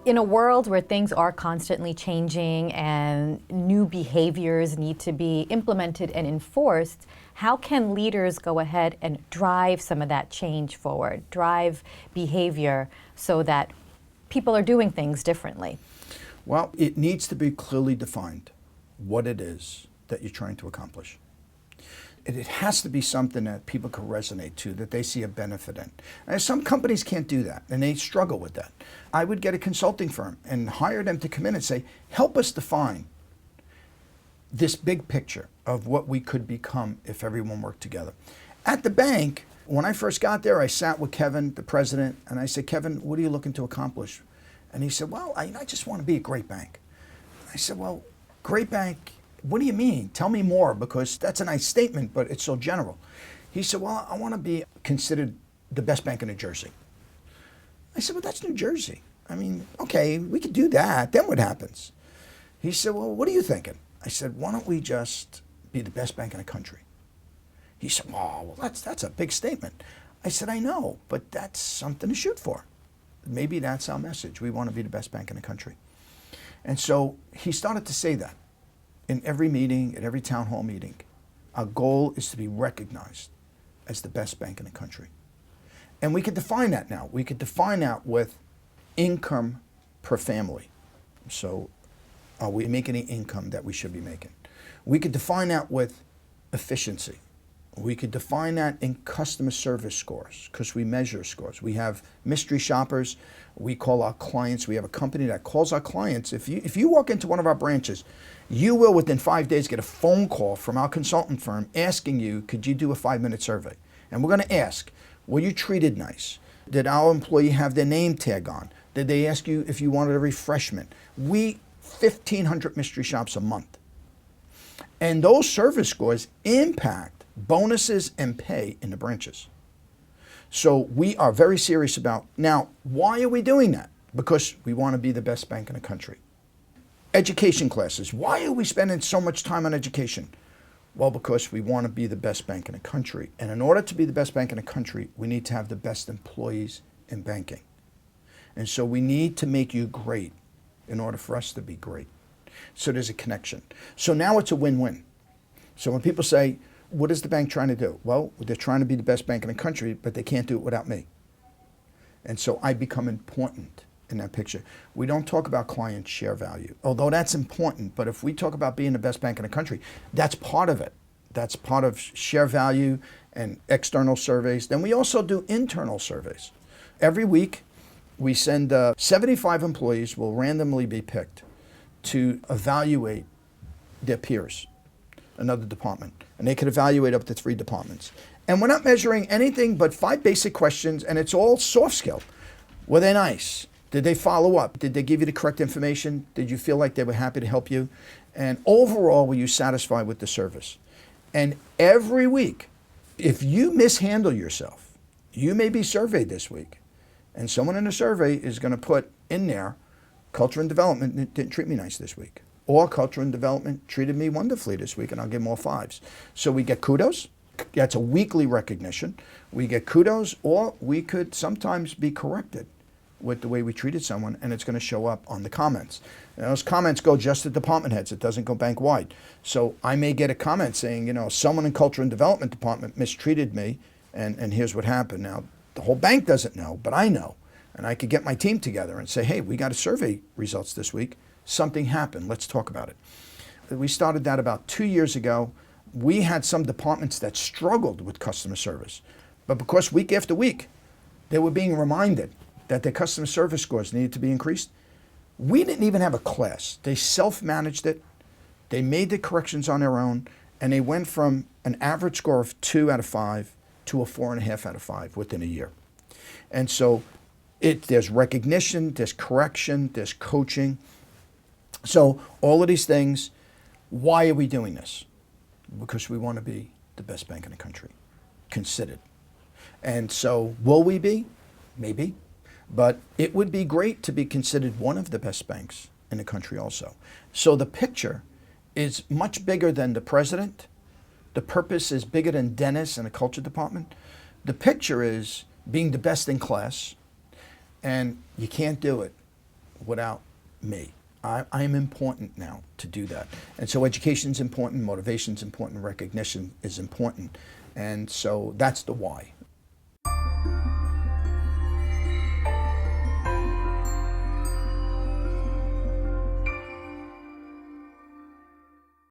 In a world where things are constantly changing and new behaviors need to be implemented and enforced, how can leaders go ahead and drive some of that change forward, drive behavior so that people are doing things differently? Well, it needs to be clearly defined what it is that you're trying to accomplish. It has to be something that people can resonate to, that they see a benefit in. And some companies can't do that, and they struggle with that. I would get a consulting firm and hire them to come in and say, help us define this big picture of what we could become if everyone worked together. At the bank, when I first got there, I sat with Kevin, the president, and I said, Kevin, what are you looking to accomplish? And he said, well, I just want to be a great bank. I said, well, great bank, what do you mean? Tell me more, because that's a nice statement, but it's so general. He said, well, I want to be considered the best bank in New Jersey. I said, well, that's New Jersey. I mean, okay, we could do that. Then what happens? He said, well, what are you thinking? I said, why don't we just be the best bank in the country? He said, well, that's a big statement. I said, I know, but that's something to shoot for. Maybe that's our message. We want to be the best bank in the country. And so he started to say that in every meeting, at every town hall meeting. Our goal is to be recognized as the best bank in the country. And we could define that now. We could define that with income per family. So are we making the income that we should be making? We could define that with efficiency. We could define that in customer service scores, because we measure scores. We have mystery shoppers. We call our clients. We have a company that calls our clients. If you walk into one of our branches, you will within 5 days get a phone call from our consultant firm asking you, could you do a 5-minute survey? And we're going to ask, were you treated nice? Did our employee have their name tag on? Did they ask you if you wanted a refreshment? 1,500 mystery shops a month. And those service scores impact bonuses and pay in the branches. So we are very serious about, now, why are we doing that? Because we want to be the best bank in the country. Education classes. Why are we spending so much time on education? Well, because we want to be the best bank in the country. And in order to be the best bank in the country, we need to have the best employees in banking. And so we need to make you great in order for us to be great. So there's a connection. So now it's a win-win. So when people say, what is the bank trying to do? Well, they're trying to be the best bank in the country, but they can't do it without me. And so I become important in that picture. We don't talk about client share value, although that's important. But if we talk about being the best bank in the country, that's part of it. That's part of share value and external surveys. Then we also do internal surveys. Every week, we send 75 employees will randomly be picked to evaluate their peers, another department. And they could evaluate up to 3 departments. And we're not measuring anything but 5 basic questions, and it's all soft skill. Were they nice? Did they follow up? Did they give you the correct information? Did you feel like they were happy to help you? And overall, were you satisfied with the service? And every week, if you mishandle yourself, you may be surveyed this week. And someone in the survey is going to put in there, culture and development didn't treat me nice this week. Or culture and development treated me wonderfully this week, and I'll give them all 5s. So we get kudos. That's a weekly recognition. We get kudos, or we could sometimes be corrected with the way we treated someone, and it's going to show up on the comments. And those comments go just to department heads. It doesn't go bank-wide. So I may get a comment saying, someone in culture and development department mistreated me, and here's what happened. Now, the whole bank doesn't know, but I know. And I could get my team together and say, hey, we got a survey results this week. Something happened. Let's talk about it. We started that about 2 years ago. We had some departments that struggled with customer service. But because week after week, they were being reminded that their customer service scores needed to be increased, we didn't even have a class. They self-managed it. They made the corrections on their own. And they went from an average score of 2 out of 5 to a 4.5 out of 5 within a year. And so there's recognition, there's correction, there's coaching. So all of these things, why are we doing this? Because we want to be the best bank in the country, considered. And so will we be? Maybe. But it would be great to be considered one of the best banks in the country also. So the picture is much bigger than the president. The purpose is bigger than Dennis and the culture department. The picture is being the best in class, and you can't do it without me. I am important now to do that. And so education is important, motivation is important, recognition is important. And so that's the why.